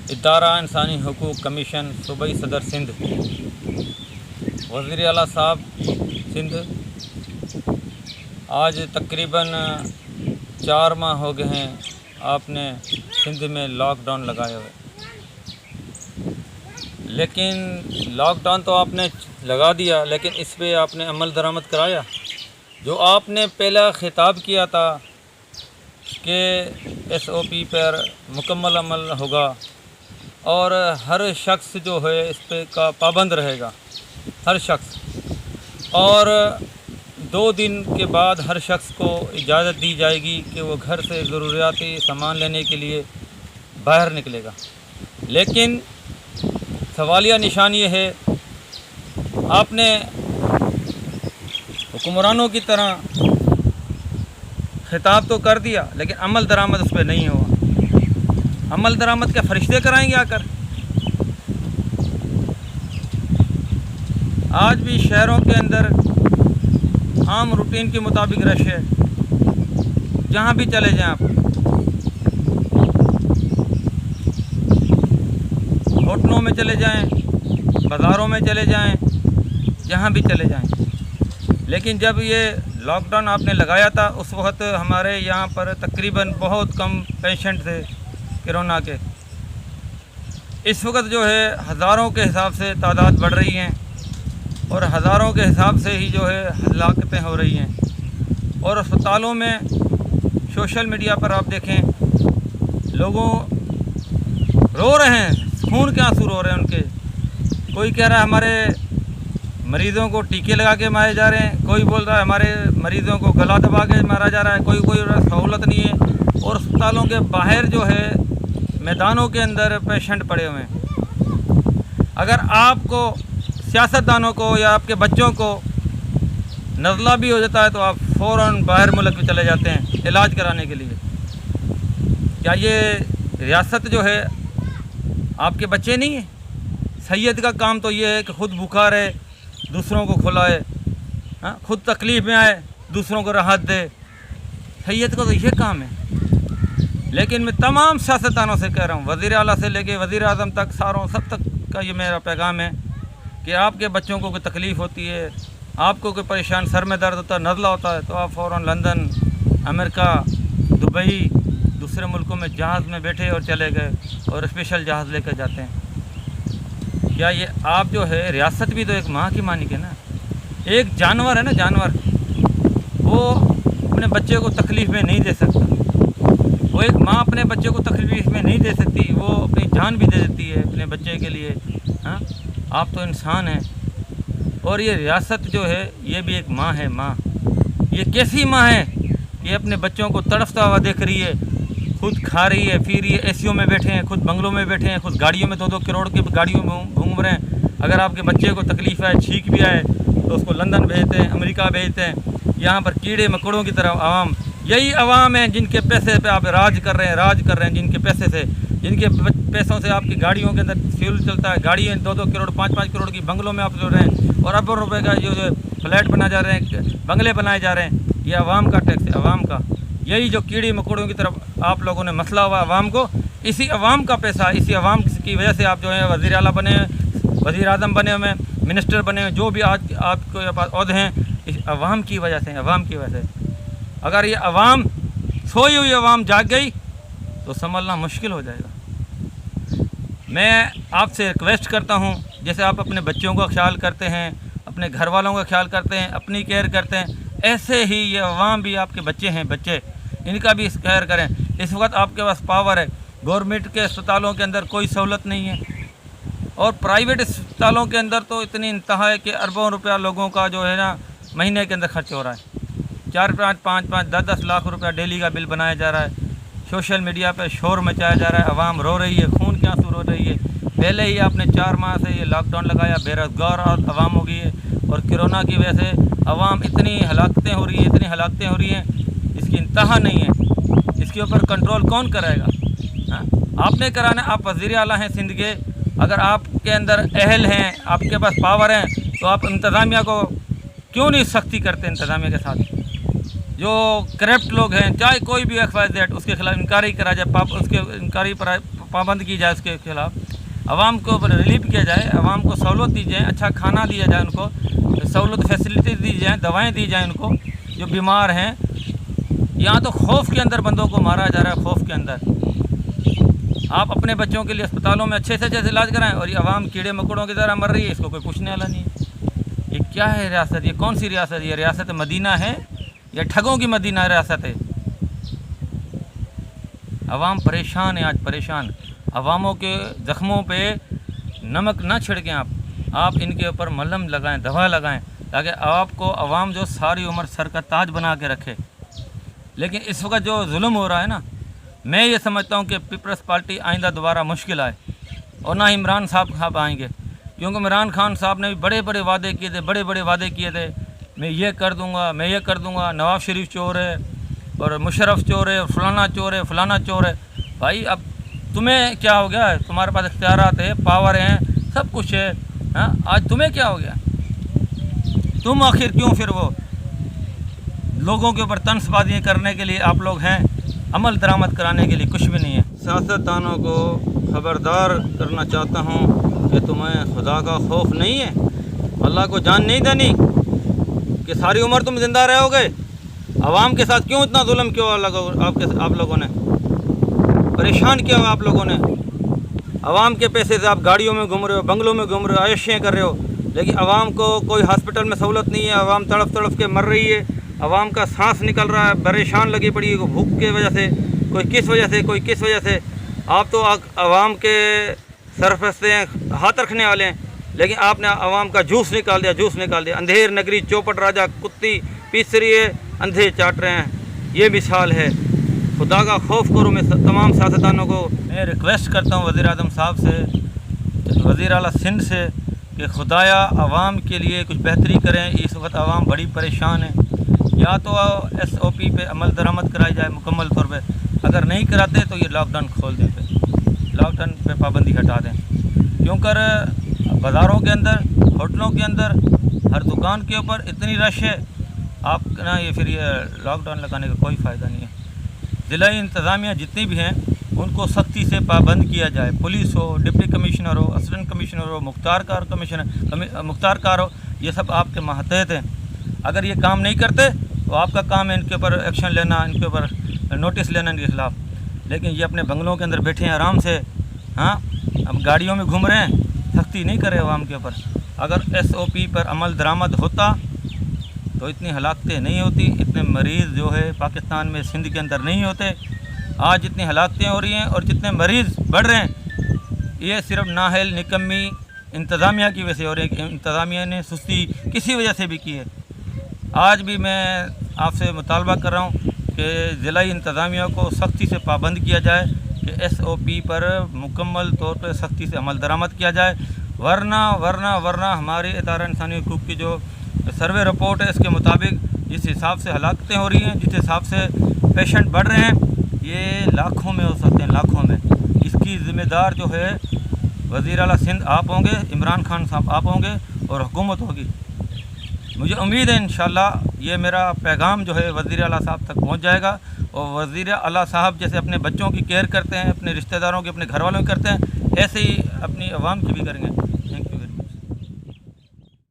इदारा इंसानी हकूक़ कमीशन सूबाई सदर सिंध वज़ीर आला साहब सिंध आज तकरीबन 4 माह हो गए हैं आपने सिंध में लॉकडाउन लगाए हुए। लेकिन लॉकडाउन तो आपने लगा दिया, लेकिन इस पे आपने अमल दरामद कराया। जो आपने पहला खिताब किया था कि SOP पर मुकम्मल अमल होगा और हर शख्स जो है इस पे का पाबंद रहेगा, हर शख्स, और 2 दिन के बाद हर शख्स को इजाज़त दी जाएगी कि वो घर से ज़रूरियाती सामान लेने के लिए बाहर निकलेगा। लेकिन सवालिया निशान ये है, आपने हुक्मरानों की तरह खिताब तो कर दिया, लेकिन अमल दरामद उस पर नहीं हुआ। अमल दरामद के फरिश्ते कराएंगे आकर। आज भी शहरों के अंदर आम रूटीन के मुताबिक रश है, जहाँ भी चले जाएं आप, होटलों में चले जाएं, बाज़ारों में चले जाएं, जहाँ भी चले जाएं। लेकिन जब ये लॉकडाउन आपने लगाया था उस वक्त हमारे यहाँ पर तकरीबन बहुत कम पेशेंट थे कोरोना के। इस वक्त जो है हज़ारों के हिसाब से तादाद बढ़ रही हैं और हज़ारों के हिसाब से ही जो है हलाकतें हो रही हैं। और अस्पतालों में सोशल मीडिया पर आप देखें, लोगों रो रहे हैं, खून के आंसू रो रहे हैं उनके। कोई कह रहा है हमारे मरीज़ों को टीके लगा के मारे जा रहे हैं, कोई बोल रहा है हमारे मरीज़ों को गला दबा के मारा जा रहा है, कोई सहूलत नहीं है। और अस्पतालों के बाहर जो है मैदानों के अंदर पेशेंट पड़े हुए हैं। अगर आपको सियासतदानों को या आपके बच्चों को नज़ला भी हो जाता है तो आप फ़ौरन बाहर मुल्क में चले जाते हैं इलाज कराने के लिए। क्या ये रियासत जो है आपके बच्चे नहीं है? सैयद का काम तो ये है कि ख़ुद भूखा रहे, दूसरों को खिलाए, ख़ुद तकलीफ़ में आए, दूसरों को राहत दे। सैयद का तो ये काम है। लेकिन मैं तमाम सियासतदानों से कह रहा हूँ, वज़ीर आला से लेके वज़ीर आज़म तक, सारों सब तक का ये मेरा पैगाम है कि आपके बच्चों को कोई तकलीफ़ होती है, आपको कोई परेशान, सर में दर्द होता है, नज़ला होता है, तो आप फ़ौरन लंदन, अमेरिका, दुबई, दूसरे मुल्कों में जहाज़ में बैठे और चले गए और स्पेशल जहाज़ लेकर जाते हैं। क्या ये आप जो है, रियासत भी तो एक माँ की मानी के ना। एक जानवर है ना, जानवर, वो अपने बच्चे को तकलीफ़ में नहीं दे सकता। वो एक माँ अपने बच्चे को तकलीफ़ में नहीं दे सकती, वो अपनी जान भी दे देती है अपने बच्चे के लिए। हाँ, आप तो इंसान हैं। और ये रियासत जो है ये भी एक माँ है। माँ ये कैसी माँ है? ये अपने बच्चों को तड़फता हुआ देख रही है, खुद खा रही है, फिर ये एसियों में बैठे हैं, खुद बंगलों में बैठे हैं, खुद गाड़ियों में 2-2 करोड़ की गाड़ियों में घूम रहे हैं। अगर आपके बच्चे को तकलीफ़ आए, छींक भी आए, तो उसको लंदन भेजते हैं, अमेरिका भेजते हैं। यहाँ पर कीड़े मकोड़ों की तरह आवाम, यही आवाम है जिनके पैसे पे आप राज कर रहे हैं, जिनके पैसे से, जिनके पैसों से आपकी गाड़ियों के अंदर फ्यूल चलता है, गाड़ियाँ 2-2 करोड़ 5-5 करोड़ की बंगलों में आप जो रहे हैं, और अरबों रुपए का जो फ्लैट बनाए जा रहे हैं, बंगले बनाए जा रहे हैं। ये आवाम का टैक्स है, आवाम का। यही जो कीड़े मकोड़ों की तरफ आप लोगों ने मसला हुआ आवाम को, इसी आवाम का पैसा, इसी आवाम की वजह से आप जो है वज़ीर आला बने, वज़ीर आज़म बने हुए, मिनिस्टर बने हुए, जो भी आज आपके पास ओहदे हैं, इस आवाम की वजह से, आवाम की वजह से। अगर ये आवाम, सोई हुई आवाम जाग गई तो संभलना मुश्किल हो जाएगा। मैं आपसे रिक्वेस्ट करता हूँ, जैसे आप अपने बच्चों का ख्याल करते हैं, अपने घर वालों का ख्याल करते हैं, अपनी केयर करते हैं, ऐसे ही ये अवाम भी आपके बच्चे हैं, बच्चे, इनका भी केयर करें। इस वक्त आपके पास पावर है। गवर्नमेंट के अस्पतालों के अंदर कोई सहूलत नहीं है, और प्राइवेट अस्पतालों के अंदर तो इतनी इंतहा है कि अरबों रुपया लोगों का जो है ना महीने के अंदर खर्च हो रहा है। 4-5, 5-5, 10-10 लाख रुपया डेली का बिल बनाया जा रहा है। सोशल मीडिया पर शोर मचाया जा रहा है, आवाम रो रही है, खून के आंसू रो रही है। पहले ही आपने 4 माह से ये लॉकडाउन लगाया, बेरोज़गार आवाम हो गई है, और कोरोना की वजह से आवाम इतनी हलाकतें हो रही हैं, इसकी इंतहा नहीं है। इसके ऊपर कंट्रोल कौन कराएगा? हाँ, आपने कराना। आप वज़ीर आला हैं सिंध के, अगर आपके अंदर अहल हैं, आपके पास पावर हैं, तो आप इंतज़ामिया को क्यों नहीं सख्ती करते इंतज़ामिया के साथ? जो करप्ट लोग हैं, चाहे कोई भी XYZ, उसके खिलाफ इंक्वायरी करा जाए, उसके इंक्वायरी पर पाबंद की जाए, उसके खिलाफ आवाम को रिलीफ किया जाए, आवाम को सहूलत दी जाए, अच्छा खाना दिया जाए, उनको सहूलत फैसिलिटी दी जाए, दवाएं दी जाएं उनको जो बीमार हैं। यहाँ तो खौफ के अंदर बंदों को मारा जा रहा है, खौफ के अंदर। आप अपने बच्चों के लिए अस्पतालों में अच्छे से अच्छे से इलाज कराएं और ये आवाम कीड़े मकोड़ों की तरह मर रही है, इसको कोई पूछने वाला नहीं है। ये क्या है रियासत? ये कौन सी रियासत? ये रियासत मदीना है या ठगों की मदीना रियासत है? आवाम परेशान है, आज परेशान। अवामों के ज़ख्मों पे नमक ना छिड़कें आप इनके ऊपर मलहम लगाएं, दवा लगाएं, ताकि आपको अवाम जो सारी उम्र सर का ताज बना के रखे। लेकिन इस वक्त जो जुल्म हो रहा है ना, मैं ये समझता हूँ कि पीपल्स पार्टी आइंदा दोबारा मुश्किल आए और ना इमरान साहब आएंगे, क्योंकि इमरान खान साहब ने भी बड़े बड़े वादे किए थे, बड़े बड़े वादे किए थे, मैं ये कर दूँगा, मैं ये कर दूँगा, नवाज शरीफ चोर है और मुशर्रफ चोर है, फलाना चोर है, फलाना चोर है। भाई अब तुम्हें क्या हो गया? तुम्हारे पास इख्तियारात है, पावर हैं, सब कुछ है, हाँ? आज तुम्हें क्या हो गया? तुम आखिर क्यों फिर वो लोगों के ऊपर तंसबाजियाँ करने के लिए आप लोग हैं, अमल दरामद कराने के लिए कुछ भी नहीं है। सियासतदानों को ख़बरदार करना चाहता हूँ कि तुम्हें खुदा का खौफ नहीं है, अल्लाह को जान नहीं देनी कि सारी उम्र तुम ज़िंदा रहोगे। आवाम के साथ क्यों इतना जुल्म क्यों आप लोगों ने परेशान किया हुआ? आप लोगों ने आवाम के पैसे से आप गाड़ियों में घूम रहे हो, बंगलों में घूम रहे हो, आयशें कर रहे हो, लेकिन आवाम को कोई हॉस्पिटल में सहूलत नहीं है। आवाम तड़प तड़प के मर रही है, आवाम का सांस निकल रहा है, परेशान लगी पड़ी है, भूख की वजह से, कोई किस वजह से, कोई किस वजह से। आप तो आवाम के सरफस्ते हैं, हाथ रखने वाले हैं, लेकिन आपने आवाम का जूस निकाल दिया, जूस निकाल दिया। अंधेर नगरी चौपट राजा कुत्ती पीस रही है, अंधे चाट रहे हैं, ये मिसाल है। खुदा का खौफ करो। मैं तमाम सियासतदानों को मैं रिक्वेस्ट करता हूँ वज़ीर आज़म साहब से, वज़ीर आला सिंध से, कि खुदाया आवाम के लिए कुछ बेहतरी करें। इस वक्त आवाम बड़ी परेशान है। या तो SOP पे अमल दरामद कराई जाए मुकम्मल तौर पे, अगर नहीं कराते तो ये लॉकडाउन खोल दें, लॉकडाउन पे पाबंदी हटा दें। क्योंकि बाज़ारों के अंदर, होटलों के अंदर, हर दुकान के ऊपर इतनी रश है, आप ना ये फिर ये लॉकडाउन लगाने का कोई फ़ायदा नहीं है। ज़िला इंतज़ामिया जितनी भी हैं उनको सख्ती से पाबंद किया जाए। पुलिस हो, डिप्टी कमिश्नर हो, असिस्टेंट कमिश्नर हो, मुख्तार कार हो, ये सब आपके मातहत हैं। अगर ये काम नहीं करते तो आपका काम है इनके ऊपर एक्शन लेना, इनके ऊपर नोटिस लेना इनके खिलाफ़। लेकिन ये अपने बंगलों के अंदर बैठे हैं आराम से, हाँ, अब गाड़ियों में घूम रहे हैं, सख्ती नहीं करे आवाम के ऊपर। अगर SOP पर अमल दरामद होता तो इतनी हलाकतें नहीं होती, इतने मरीज़ जो है पाकिस्तान में सिंध के अंदर नहीं होते। आज जितनी हलाकतें हो रही हैं और जितने मरीज़ बढ़ रहे हैं, ये सिर्फ नाहल निकम्मी इंतज़ामिया की वजह से हो रही है। इंतज़ामिया ने सुस्ती किसी वजह से भी की है। आज भी मैं आपसे मुतालबा कर रहा हूँ कि ज़िला इंतज़ामिया को सख्ती से पाबंद किया जाए, कि SOP पर मुकम्मल तौर पर सख्ती से अमल दरामद किया जाए, वरना हमारे इदारा इंसानी हुकूक़ की जो सर्वे रिपोर्ट है इसके मुताबिक जिस हिसाब से हलाकतें हो रही हैं, जिस हिसाब से पेशेंट बढ़ रहे हैं, ये लाखों में हो सकते हैं, लाखों में। इसकी ज़िम्मेदार जो है वज़ीर आला सिंध आप होंगे, इमरान खान साहब आप होंगे और हुकूमत होगी। मुझे उम्मीद है इंशाअल्लाह ये मेरा पैगाम जो है वज़ीर आला साहब तक पहुंच जाएगा, और वज़ीर आला साहब जैसे अपने बच्चों की केयर करते हैं, अपने रिश्तेदारों की, अपने घर वालों की करते हैं, ऐसे ही अपनी आवाम की भी करेंगे।